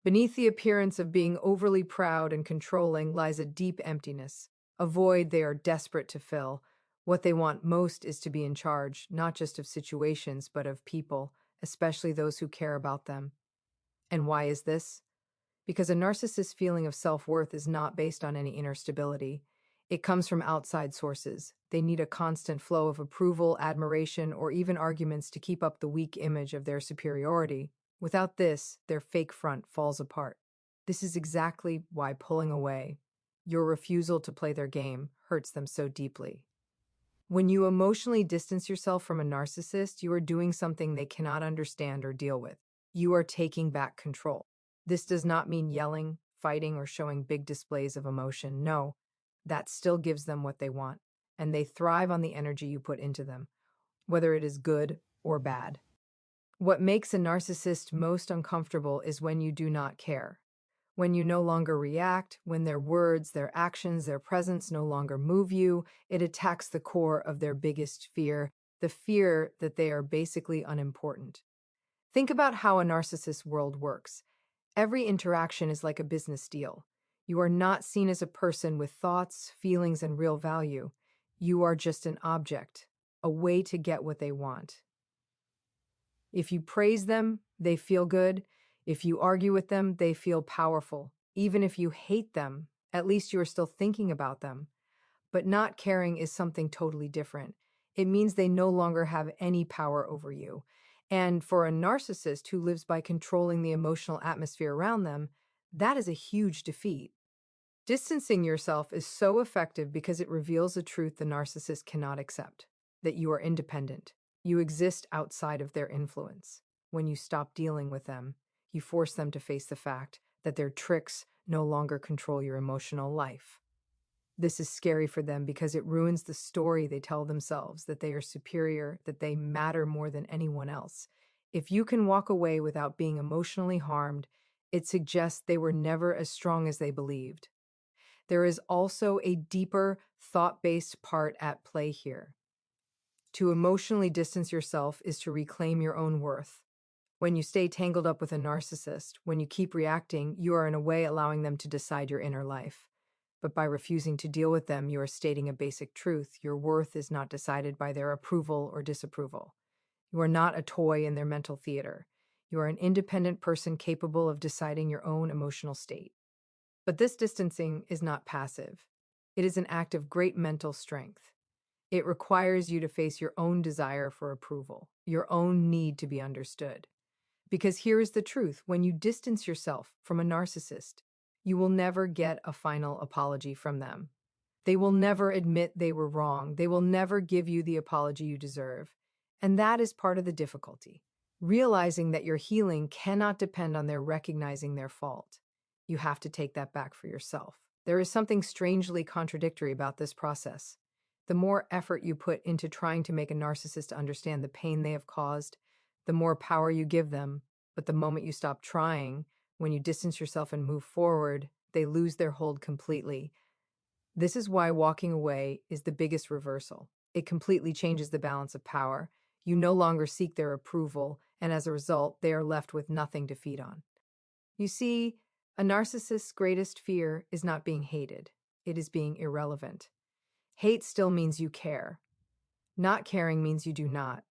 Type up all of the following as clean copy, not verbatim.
Beneath the appearance of being overly proud and controlling lies a deep emptiness, a void they are desperate to fill. What they want most is to be in charge, not just of situations, but of people, especially those who care about them. And why is this? Because a narcissist's feeling of self-worth is not based on any inner stability. It comes from outside sources. They need a constant flow of approval, admiration, or even arguments to keep up the weak image of their superiority. Without this, their fake front falls apart. This is exactly why pulling away, your refusal to play their game, hurts them so deeply. When you emotionally distance yourself from a narcissist, you are doing something they cannot understand or deal with. You are taking back control. This does not mean yelling, fighting, or showing big displays of emotion. No, that still gives them what they want, and they thrive on the energy you put into them, whether it is good or bad. What makes a narcissist most uncomfortable is when you do not care. When you no longer react, when their words, their actions, their presence no longer move you, it attacks the core of their biggest fear, the fear that they are basically unimportant. Think about how a narcissist world works. Every interaction is like a business deal. You are not seen as a person with thoughts, feelings, and real value. You are just an object, a way to get what they want. If you praise them, they feel good. If you argue with them, they feel powerful. Even if you hate them, at least you are still thinking about them. But not caring is something totally different. It means they no longer have any power over you. And for a narcissist who lives by controlling the emotional atmosphere around them, that is a huge defeat. Distancing yourself is so effective because it reveals a truth the narcissist cannot accept, that you are independent. You exist outside of their influence. When you stop dealing with them, you force them to face the fact that their tricks no longer control your emotional life. This is scary for them because it ruins the story they tell themselves, that they are superior, that they matter more than anyone else. If you can walk away without being emotionally harmed, it suggests they were never as strong as they believed. There is also a deeper, thought-based part at play here. To emotionally distance yourself is to reclaim your own worth. When you stay tangled up with a narcissist, when you keep reacting, you are in a way allowing them to decide your inner life. But by refusing to deal with them, you are stating a basic truth. Your worth is not decided by their approval or disapproval. You are not a toy in their mental theater. You are an independent person capable of deciding your own emotional state. But this distancing is not passive. It is an act of great mental strength. It requires you to face your own desire for approval, your own need to be understood. Because here is the truth: when you distance yourself from a narcissist, you will never get a final apology from them. They will never admit they were wrong. They will never give you the apology you deserve. And that is part of the difficulty. Realizing that your healing cannot depend on their recognizing their fault. You have to take that back for yourself. There is something strangely contradictory about this process. The more effort you put into trying to make a narcissist understand the pain they have caused, the more power you give them. But the moment you stop trying, when you distance yourself and move forward, they lose their hold completely. This is why walking away is the biggest reversal. It completely changes the balance of power. You no longer seek their approval, and as a result, they are left with nothing to feed on. You see, a narcissist's greatest fear is not being hated. It is being irrelevant. Hate still means you care. Not caring means you do not.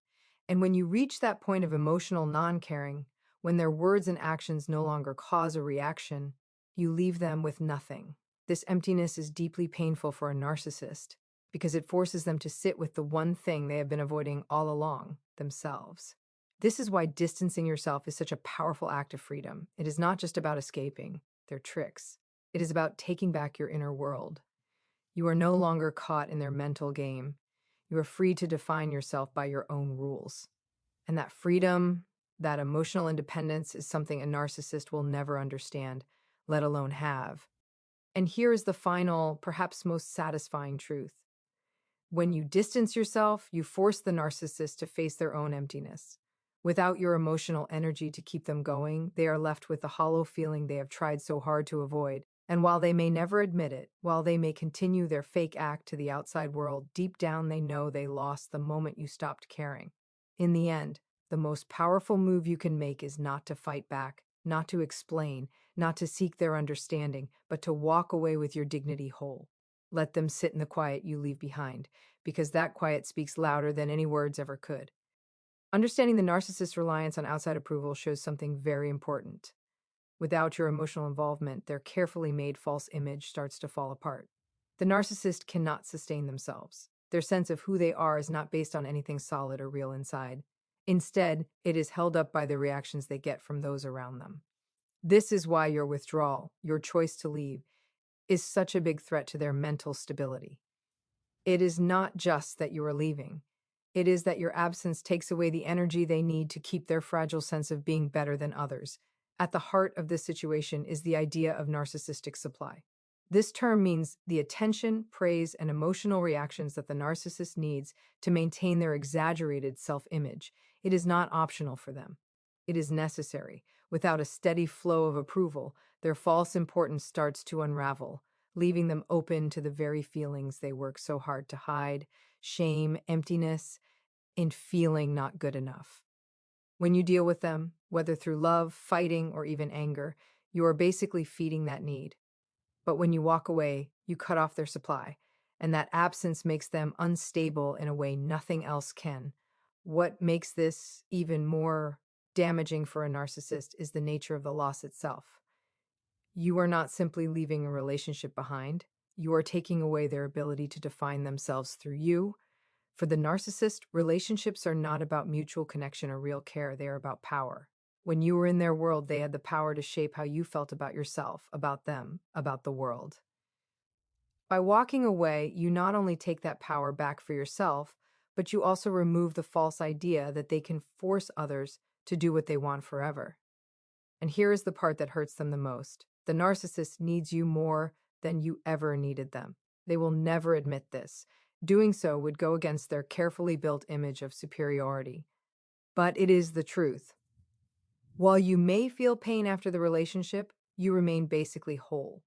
And when you reach that point of emotional non-caring, when their words and actions no longer cause a reaction, you leave them with nothing. This emptiness is deeply painful for a narcissist because it forces them to sit with the one thing they have been avoiding all along, themselves. This is why distancing yourself is such a powerful act of freedom. It is not just about escaping their tricks. It is about taking back your inner world. You are no longer caught in their mental game. You are free to define yourself by your own rules. And that freedom, that emotional independence is something a narcissist will never understand, let alone have. And here is the final, perhaps most satisfying truth. When you distance yourself, you force the narcissist to face their own emptiness. Without your emotional energy to keep them going, they are left with the hollow feeling they have tried so hard to avoid. And while they may never admit it, while they may continue their fake act to the outside world, deep down they know they lost the moment you stopped caring. In the end, the most powerful move you can make is not to fight back, not to explain, not to seek their understanding, but to walk away with your dignity whole. Let them sit in the quiet you leave behind, because that quiet speaks louder than any words ever could. Understanding the narcissist's reliance on outside approval shows something very important. Without your emotional involvement, their carefully made false image starts to fall apart. The narcissist cannot sustain themselves. Their sense of who they are is not based on anything solid or real inside. Instead, it is held up by the reactions they get from those around them. This is why your withdrawal, your choice to leave, is such a big threat to their mental stability. It is not just that you are leaving. It is that your absence takes away the energy they need to keep their fragile sense of being better than others. At the heart of this situation is the idea of narcissistic supply. This term means the attention, praise, and emotional reactions that the narcissist needs to maintain their exaggerated self-image. It is not optional for them. It is necessary. Without a steady flow of approval, their false importance starts to unravel, leaving them open to the very feelings they work so hard to hide: shame, emptiness, and feeling not good enough. When you deal with them, whether through love, fighting, or even anger, you are basically feeding that need. But when you walk away, you cut off their supply, and that absence makes them unstable in a way nothing else can. What makes this even more damaging for a narcissist is the nature of the loss itself. You are not simply leaving a relationship behind, you are taking away their ability to define themselves through you. For the narcissist, relationships are not about mutual connection or real care, they are about power. When you were in their world, they had the power to shape how you felt about yourself, about them, about the world. By walking away, you not only take that power back for yourself, but you also remove the false idea that they can force others to do what they want forever. And here is the part that hurts them the most. The narcissist needs you more than you ever needed them. They will never admit this. Doing so would go against their carefully built image of superiority. But it is the truth. While you may feel pain after the relationship, you remain basically whole.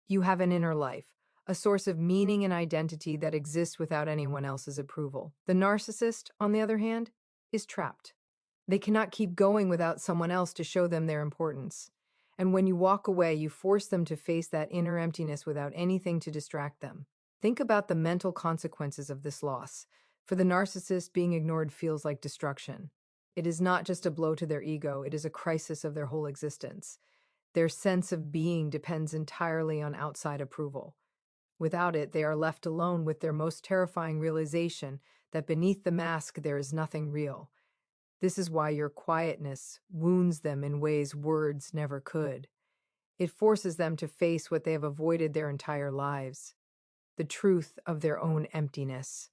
You have an inner life, a source of meaning and identity that exists without anyone else's approval. The narcissist, on the other hand, is trapped. They cannot keep going without someone else to show them their importance. And when you walk away, you force them to face that inner emptiness without anything to distract them. Think about the mental consequences of this loss. For the narcissist, being ignored feels like destruction. It is not just a blow to their ego, it is a crisis of their whole existence. Their sense of being depends entirely on outside approval. Without it, they are left alone with their most terrifying realization that beneath the mask there is nothing real. This is why your quietness wounds them in ways words never could. It forces them to face what they have avoided their entire lives: the truth of their own emptiness.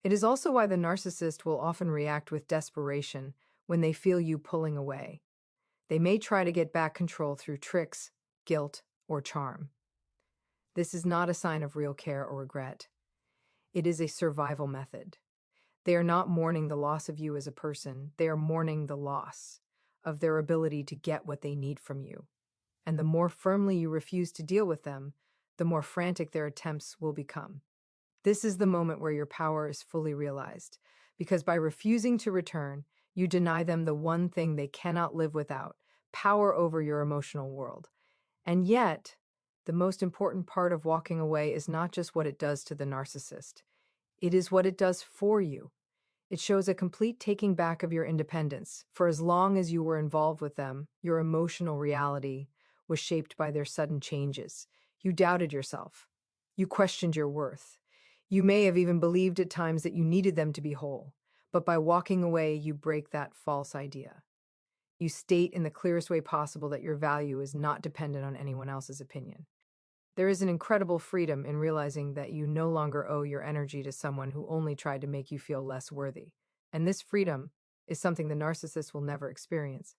It is also why the narcissist will often react with desperation when they feel you pulling away. They may try to get back control through tricks, guilt, or charm. This is not a sign of real care or regret. It is a survival method. They are not mourning the loss of you as a person. They are mourning the loss of their ability to get what they need from you. And the more firmly you refuse to deal with them, the more frantic their attempts will become. This is the moment where your power is fully realized, because by refusing to return, you deny them the one thing they cannot live without: power over your emotional world. And yet, the most important part of walking away is not just what it does to the narcissist. It is what it does for you. It shows a complete taking back of your independence. For as long as you were involved with them, your emotional reality was shaped by their sudden changes. You doubted yourself. You questioned your worth. You may have even believed at times that you needed them to be whole. But by walking away, you break that false idea. You state in the clearest way possible that your value is not dependent on anyone else's opinion. There is an incredible freedom in realizing that you no longer owe your energy to someone who only tried to make you feel less worthy. And this freedom is something the narcissist will never experience.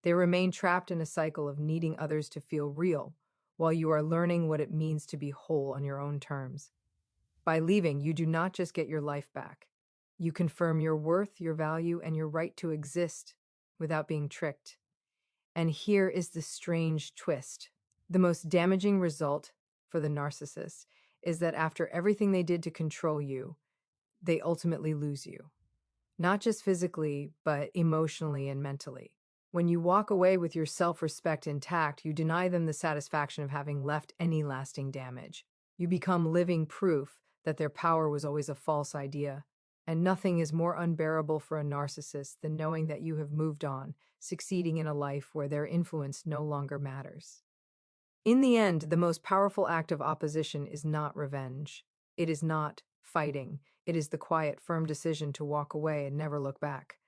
They remain trapped in a cycle of needing others to feel real, while you are learning what it means to be whole on your own terms. By leaving, you do not just get your life back. You confirm your worth, your value, and your right to exist without being tricked. And here is the strange twist. The most damaging result for the narcissist is that after everything they did to control you, they ultimately lose you. Not just physically, but emotionally and mentally. When you walk away with your self-respect intact, you deny them the satisfaction of having left any lasting damage. You become living proof that their power was always a false idea. And nothing is more unbearable for a narcissist than knowing that you have moved on, succeeding in a life where their influence no longer matters. In the end, the most powerful act of opposition is not revenge. It is not fighting. It is the quiet, firm decision to walk away and never look back.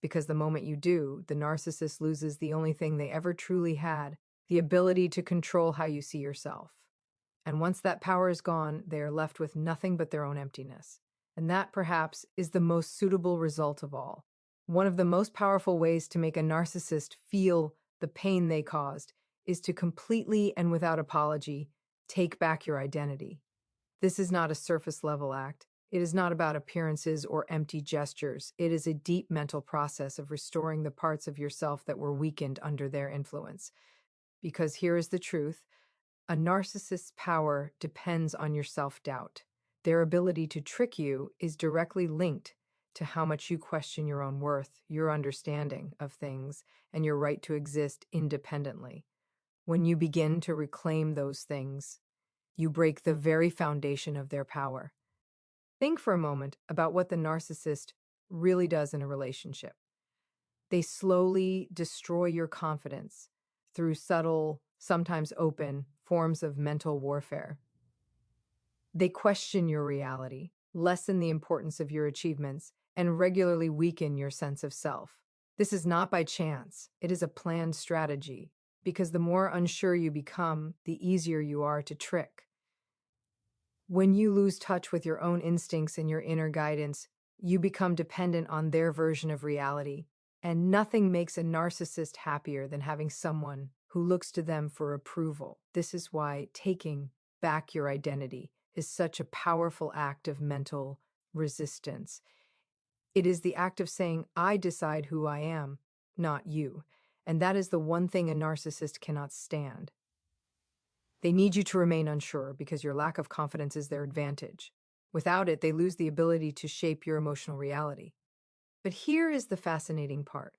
Because the moment you do, the narcissist loses the only thing they ever truly had, the ability to control how you see yourself. And once that power is gone, they are left with nothing but their own emptiness. And that, perhaps, is the most suitable result of all. One of the most powerful ways to make a narcissist feel the pain they caused is to completely and without apology take back your identity. This is not a surface level act. It is not about appearances or empty gestures. It is a deep mental process of restoring the parts of yourself that were weakened under their influence. Because here is the truth: a narcissist's power depends on your self-doubt. Their ability to trick you is directly linked to how much you question your own worth, your understanding of things, and your right to exist independently. When you begin to reclaim those things, you break the very foundation of their power. Think for a moment about what the narcissist really does in a relationship. They slowly destroy your confidence through subtle, sometimes open, forms of mental warfare. They question your reality, lessen the importance of your achievements, and regularly weaken your sense of self. This is not by chance. It is a planned strategy, because the more unsure you become, the easier you are to trick. When you lose touch with your own instincts and your inner guidance, you become dependent on their version of reality. And nothing makes a narcissist happier than having someone who looks to them for approval. This is why taking back your identity is such a powerful act of mental resistance. It is the act of saying, I decide who I am, not you. And that is the one thing a narcissist cannot stand. They need you to remain unsure because your lack of confidence is their advantage. Without it, they lose the ability to shape your emotional reality. But here is the fascinating part.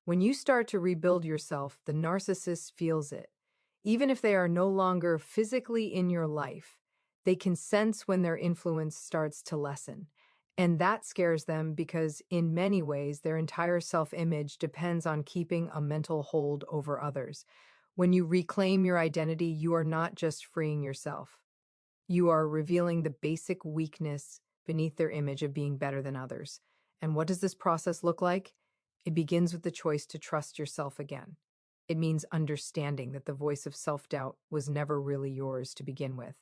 When you start to rebuild yourself, the narcissist feels it. Even if they are no longer physically in your life, they can sense when their influence starts to lessen. And that scares them because, in many ways, their entire self-image depends on keeping a mental hold over others. When you reclaim your identity, you are not just freeing yourself. You are revealing the basic weakness beneath their image of being better than others. And what does this process look like? It begins with the choice to trust yourself again. It means understanding that the voice of self-doubt was never really yours to begin with.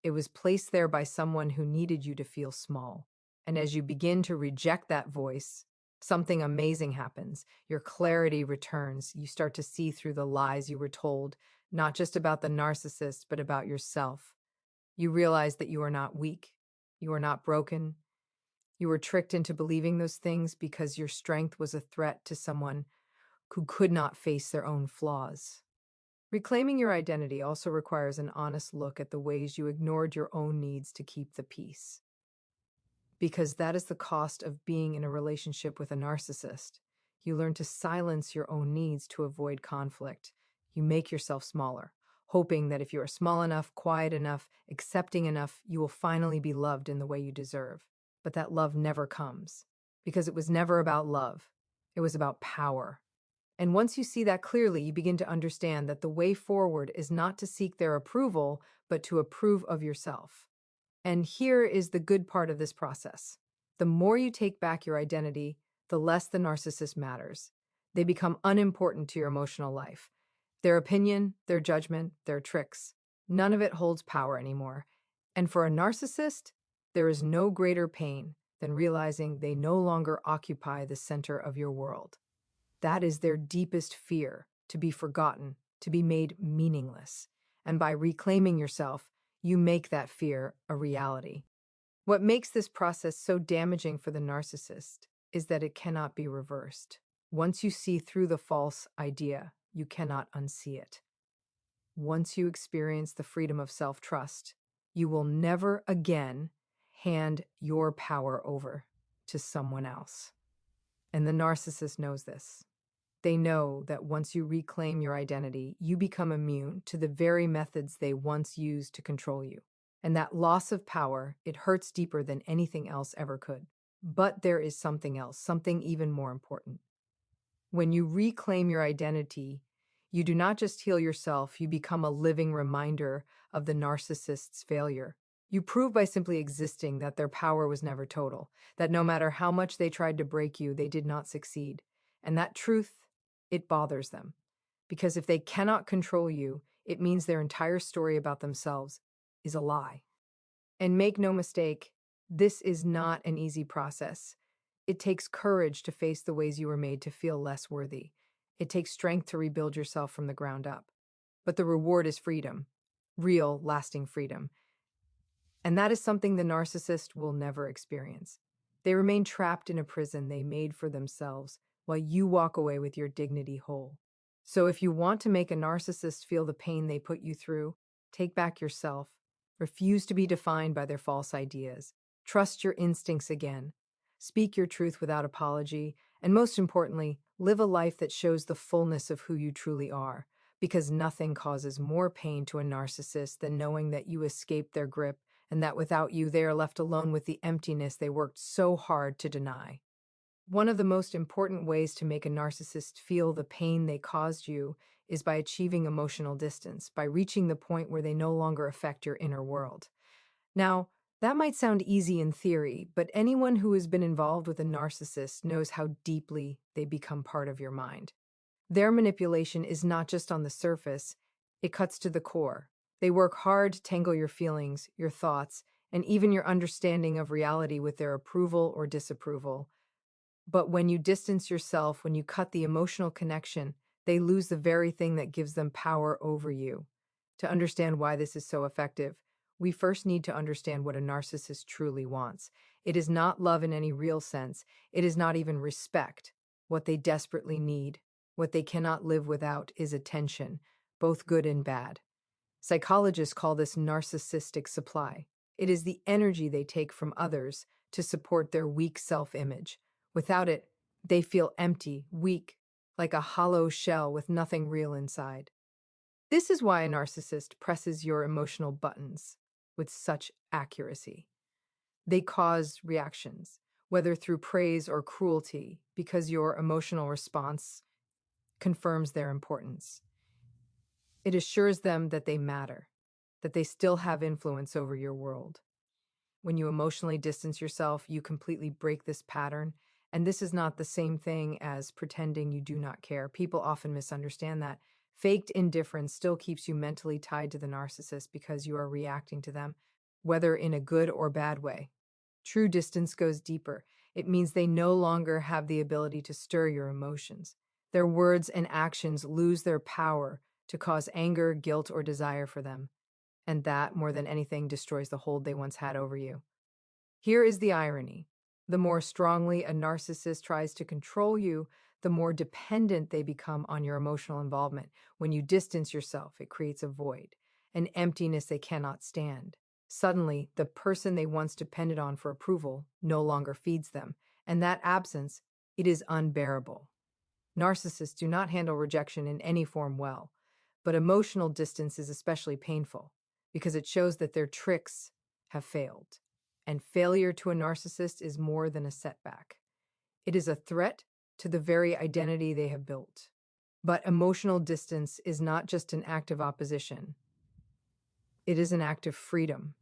It was placed there by someone who needed you to feel small. And as you begin to reject that voice, something amazing happens. Your clarity returns. You start to see through the lies you were told, not just about the narcissist, but about yourself. You realize that you are not weak. You are not broken. You were tricked into believing those things because your strength was a threat to someone who could not face their own flaws. Reclaiming your identity also requires an honest look at the ways you ignored your own needs to keep the peace. Because that is the cost of being in a relationship with a narcissist. You learn to silence your own needs to avoid conflict. You make yourself smaller, hoping that if you are small enough, quiet enough, accepting enough, you will finally be loved in the way you deserve. But that love never comes, because it was never about love. It was about power. And once you see that clearly, you begin to understand that the way forward is not to seek their approval, but to approve of yourself. And here is the good part of this process. The more you take back your identity, the less the narcissist matters. They become unimportant to your emotional life. Their opinion, their judgment, their tricks, none of it holds power anymore. And for a narcissist, there is no greater pain than realizing they no longer occupy the center of your world. That is their deepest fear, to be forgotten, to be made meaningless. And by reclaiming yourself, you make that fear a reality. What makes this process so damaging for the narcissist is that it cannot be reversed. Once you see through the false idea, you cannot unsee it. Once you experience the freedom of self-trust, you will never again hand your power over to someone else. And the narcissist knows this. They know that once you reclaim your identity, you become immune to the very methods they once used to control you. And that loss of power, it hurts deeper than anything else ever could. But there is something else, something even more important. When you reclaim your identity, you do not just heal yourself, you become a living reminder of the narcissist's failure. You prove by simply existing that their power was never total, that no matter how much they tried to break you, they did not succeed. And that truth, it bothers them. Because if they cannot control you, it means their entire story about themselves is a lie. And make no mistake, this is not an easy process. It takes courage to face the ways you were made to feel less worthy. It takes strength to rebuild yourself from the ground up. But the reward is freedom, real, lasting freedom. And that is something the narcissist will never experience. They remain trapped in a prison they made for themselves while you walk away with your dignity whole. So if you want to make a narcissist feel the pain they put you through, take back yourself. Refuse to be defined by their false ideas. Trust your instincts again. Speak your truth without apology. And most importantly, live a life that shows the fullness of who you truly are. Because nothing causes more pain to a narcissist than knowing that you escaped their grip and that without you, they are left alone with the emptiness they worked so hard to deny. One of the most important ways to make a narcissist feel the pain they caused you is by achieving emotional distance, by reaching the point where they no longer affect your inner world. Now, that might sound easy in theory, but anyone who has been involved with a narcissist knows how deeply they become part of your mind. Their manipulation is not just on the surface, it cuts to the core. They work hard to tangle your feelings, your thoughts, and even your understanding of reality with their approval or disapproval. But when you distance yourself, when you cut the emotional connection, they lose the very thing that gives them power over you. To understand why this is so effective, we first need to understand what a narcissist truly wants. It is not love in any real sense. It is not even respect. What they desperately need, what they cannot live without, is attention, both good and bad. Psychologists call this narcissistic supply. It is the energy they take from others to support their weak self-image. Without it, they feel empty, weak, like a hollow shell with nothing real inside. This is why a narcissist presses your emotional buttons with such accuracy. They cause reactions, whether through praise or cruelty, because your emotional response confirms their importance. It assures them that they matter, that they still have influence over your world. When you emotionally distance yourself, you completely break this pattern. And this is not the same thing as pretending you do not care. People often misunderstand that. Faked indifference still keeps you mentally tied to the narcissist because you are reacting to them, whether in a good or bad way. True distance goes deeper. It means they no longer have the ability to stir your emotions. Their words and actions lose their power to cause anger, guilt, or desire for them. And that, more than anything, destroys the hold they once had over you. Here is the irony. The more strongly a narcissist tries to control you, the more dependent they become on your emotional involvement. When you distance yourself, it creates a void, an emptiness they cannot stand. Suddenly, the person they once depended on for approval no longer feeds them, and that absence, it is unbearable. Narcissists do not handle rejection in any form well, but emotional distance is especially painful because it shows that their tricks have failed. And failure to a narcissist is more than a setback. It is a threat to the very identity they have built. But emotional distance is not just an act of opposition. It is an act of freedom.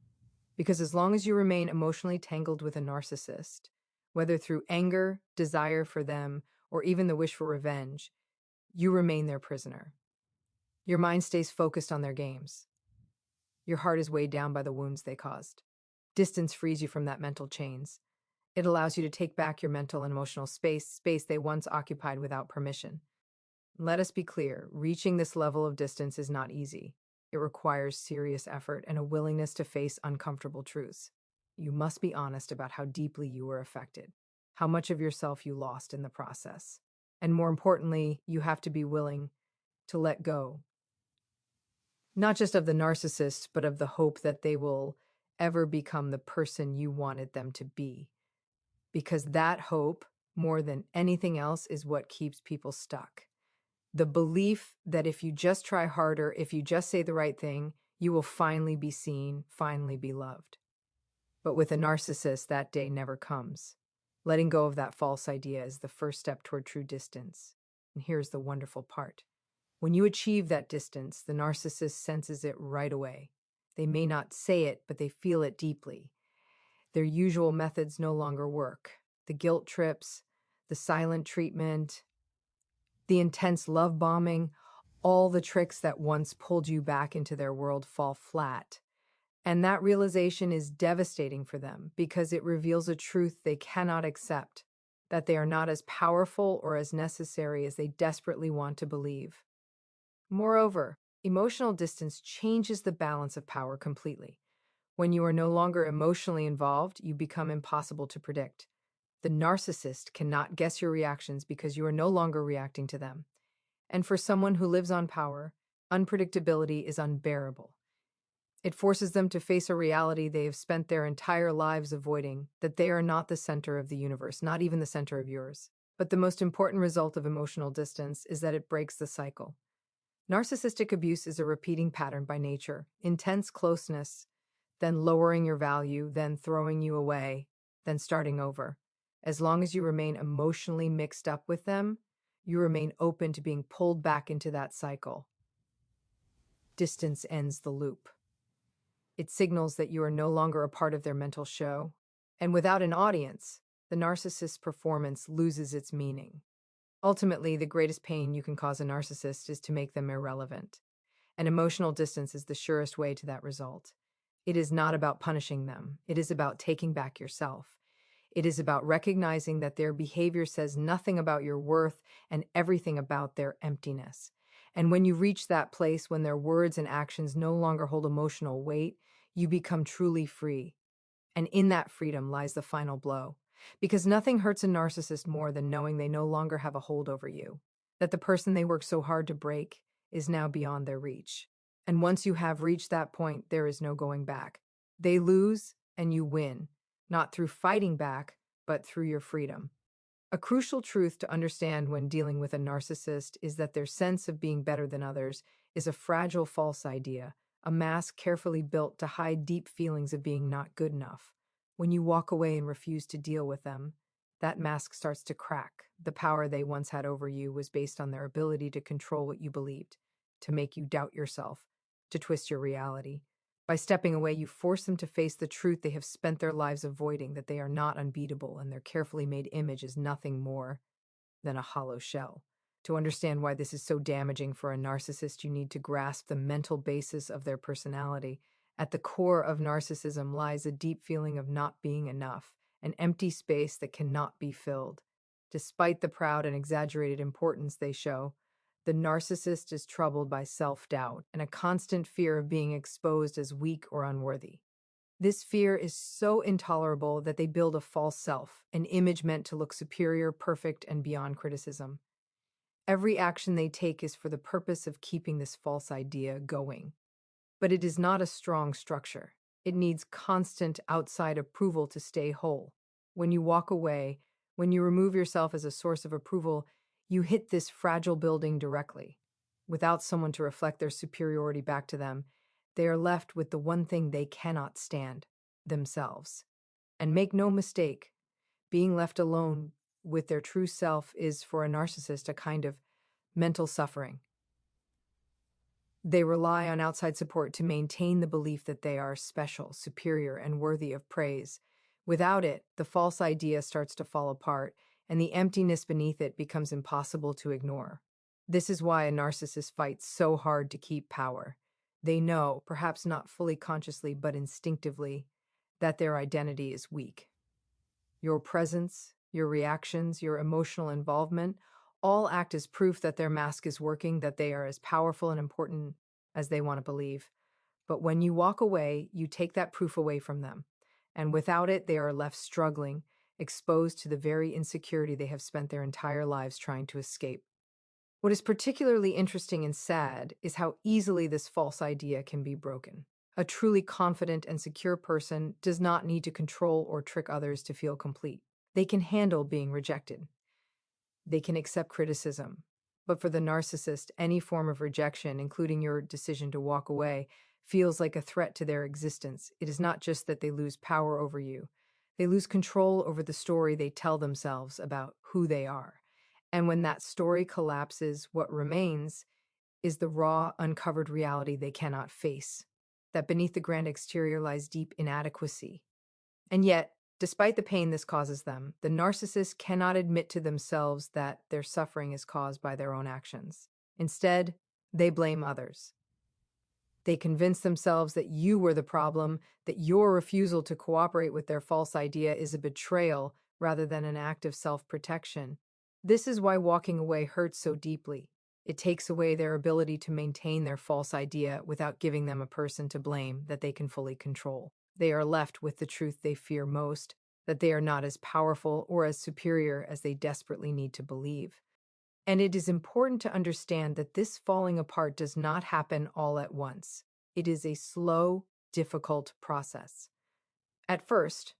Because as long as you remain emotionally tangled with a narcissist, whether through anger, desire for them, or even the wish for revenge, you remain their prisoner. Your mind stays focused on their games. Your heart is weighed down by the wounds they caused. Distance frees you from that mental chains. It allows you to take back your mental and emotional space they once occupied without permission. Let us be clear, reaching this level of distance is not easy. It requires serious effort and a willingness to face uncomfortable truths. You must be honest about how deeply you were affected, how much of yourself you lost in the process. And more importantly, you have to be willing to let go, not just of the narcissist, but of the hope that they will ever become the person you wanted them to be. Because that hope, more than anything else, is what keeps people stuck. The belief that if you just try harder, if you just say the right thing, you will finally be seen, finally be loved. But with a narcissist, that day never comes. Letting go of that false idea is the first step toward true distance. And here's the wonderful part. When you achieve that distance, the narcissist senses it right away. They may not say it, but they feel it deeply. Their usual methods no longer work. The guilt trips, the silent treatment, the intense love bombing, all the tricks that once pulled you back into their world fall flat. And that realization is devastating for them because it reveals a truth they cannot accept, that they are not as powerful or as necessary as they desperately want to believe. Moreover, emotional distance changes the balance of power completely. When you are no longer emotionally involved, you become impossible to predict. The narcissist cannot guess your reactions because you are no longer reacting to them. And for someone who lives on power, unpredictability is unbearable. It forces them to face a reality they have spent their entire lives avoiding, that they are not the center of the universe, not even the center of yours. But the most important result of emotional distance is that it breaks the cycle. Narcissistic abuse is a repeating pattern by nature: intense closeness, then lowering your value, then throwing you away, then starting over. As long as you remain emotionally mixed up with them, you remain open to being pulled back into that cycle. Distance ends the loop. It signals that you are no longer a part of their mental show. And without an audience, the narcissist's performance loses its meaning. Ultimately, the greatest pain you can cause a narcissist is to make them irrelevant. And emotional distance is the surest way to that result. It is not about punishing them. It is about taking back yourself. It is about recognizing that their behavior says nothing about your worth and everything about their emptiness. And when you reach that place when their words and actions no longer hold emotional weight, you become truly free. And in that freedom lies the final blow. Because nothing hurts a narcissist more than knowing they no longer have a hold over you, that the person they worked so hard to break is now beyond their reach. And once you have reached that point, there is no going back. They lose and you win, not through fighting back, but through your freedom. A crucial truth to understand when dealing with a narcissist is that their sense of being better than others is a fragile false idea, a mask carefully built to hide deep feelings of being not good enough. When you walk away and refuse to deal with them, that mask starts to crack. The power they once had over you was based on their ability to control what you believed, to make you doubt yourself, to twist your reality. By stepping away, you force them to face the truth they have spent their lives avoiding, that they are not unbeatable and their carefully made image is nothing more than a hollow shell. To understand why this is so damaging for a narcissist, you need to grasp the mental basis of their personality. At the core of narcissism lies a deep feeling of not being enough, an empty space that cannot be filled. Despite the proud and exaggerated importance they show, the narcissist is troubled by self-doubt and a constant fear of being exposed as weak or unworthy. This fear is so intolerable that they build a false self, an image meant to look superior, perfect, and beyond criticism. Every action they take is for the purpose of keeping this false idea going. But it is not a strong structure. It needs constant outside approval to stay whole. When you walk away, when you remove yourself as a source of approval, you hit this fragile building directly. Without someone to reflect their superiority back to them, they are left with the one thing they cannot stand: themselves. And make no mistake, being left alone with their true self is, for a narcissist, a kind of mental suffering. They rely on outside support to maintain the belief that they are special, superior, and worthy of praise. Without it, the false idea starts to fall apart, and the emptiness beneath it becomes impossible to ignore. This is why a narcissist fights so hard to keep power. They know, perhaps not fully consciously but instinctively, that their identity is weak. Your presence, your reactions, your emotional involvement all act as proof that their mask is working, that they are as powerful and important as they want to believe. But when you walk away, you take that proof away from them. And without it, they are left struggling, exposed to the very insecurity they have spent their entire lives trying to escape. What is particularly interesting and sad is how easily this false idea can be broken. A truly confident and secure person does not need to control or trick others to feel complete. They can handle being rejected. They can accept criticism, But for the narcissist, any form of rejection, including your decision to walk away, feels like a threat to their existence. It is not just that they lose power over you, they lose control over the story they tell themselves about who they are. And when that story collapses, what remains is the raw, uncovered reality they cannot face. That beneath the grand exterior lies deep inadequacy. And yet, despite the pain this causes them, the narcissist cannot admit to themselves that their suffering is caused by their own actions. Instead, they blame others. They convince themselves that you were the problem, that your refusal to cooperate with their false idea is a betrayal rather than an act of self-protection. This is why walking away hurts so deeply. It takes away their ability to maintain their false idea without giving them a person to blame that they can fully control. They are left with the truth they fear most, that they are not as powerful or as superior as they desperately need to believe. And it is important to understand that this falling apart does not happen all at once. It is a slow, difficult process. At first,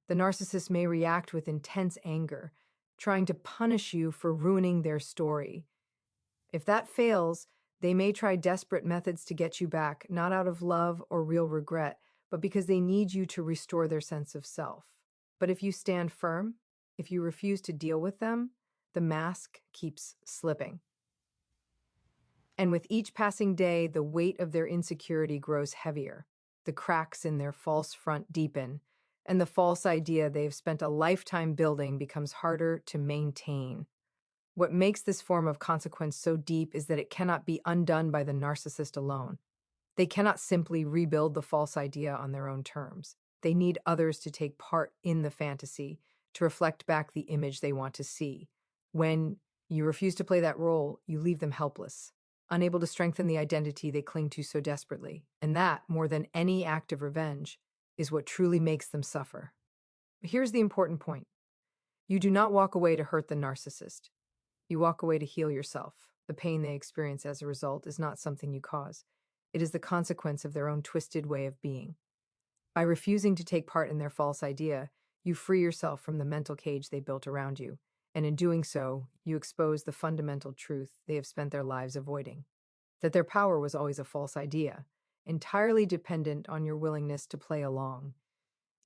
the narcissist may react with intense anger, trying to punish you for ruining their story. If that fails, they may try desperate methods to get you back, not out of love or real regret, but because they need you to restore their sense of self. But if you stand firm, if you refuse to deal with them, the mask keeps slipping. And with each passing day, the weight of their insecurity grows heavier. The cracks in their false front deepen, and the false idea they've spent a lifetime building becomes harder to maintain. What makes this form of consequence so deep is that it cannot be undone by the narcissist alone. They cannot simply rebuild the false idea on their own terms. They need others to take part in the fantasy, to reflect back the image they want to see. When you refuse to play that role, you leave them helpless, unable to strengthen the identity they cling to so desperately. And that, more than any act of revenge, is what truly makes them suffer. Here's the important point. You do not walk away to hurt the narcissist. You walk away to heal yourself. The pain they experience as a result is not something you cause. It is the consequence of their own twisted way of being. By refusing to take part in their false idea, you free yourself from the mental cage they built around you, and in doing so, you expose the fundamental truth they have spent their lives avoiding: that their power was always a false idea, entirely dependent on your willingness to play along.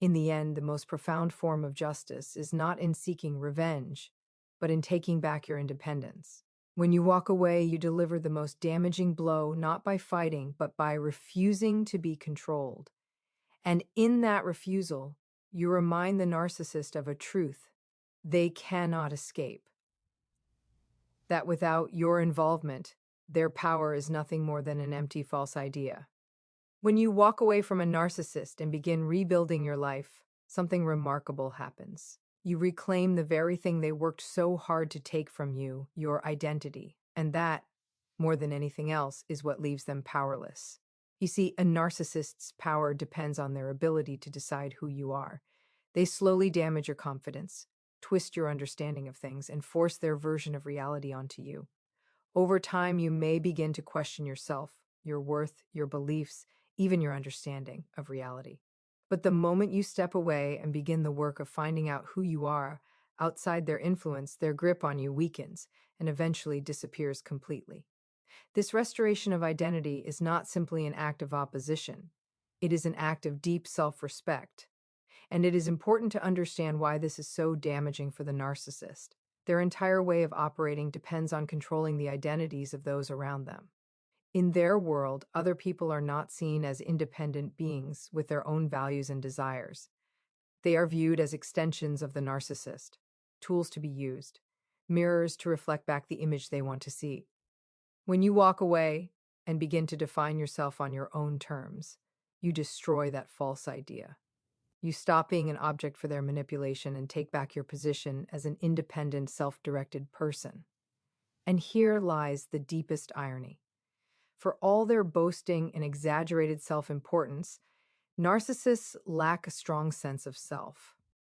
In the end, the most profound form of justice is not in seeking revenge, but in taking back your independence. When you walk away, you deliver the most damaging blow not by fighting, but by refusing to be controlled. And in that refusal, you remind the narcissist of a truth they cannot escape: that without your involvement, their power is nothing more than an empty false idea. When you walk away from a narcissist and begin rebuilding your life, something remarkable happens. You reclaim the very thing they worked so hard to take from you, your identity. And that, more than anything else, is what leaves them powerless. You see, a narcissist's power depends on their ability to decide who you are. They slowly damage your confidence, twist your understanding of things, and force their version of reality onto you. Over time, you may begin to question yourself, your worth, your beliefs, even your understanding of reality. But the moment you step away and begin the work of finding out who you are outside their influence, their grip on you weakens and eventually disappears completely. This restoration of identity is not simply an act of opposition. It is an act of deep self-respect. And it is important to understand why this is so damaging for the narcissist. Their entire way of operating depends on controlling the identities of those around them. In their world, other people are not seen as independent beings with their own values and desires. They are viewed as extensions of the narcissist, tools to be used, mirrors to reflect back the image they want to see. When you walk away and begin to define yourself on your own terms, you destroy that false idea. You stop being an object for their manipulation and take back your position as an independent, self-directed person. And here lies the deepest irony. For all their boasting and exaggerated self-importance, narcissists lack a strong sense of self.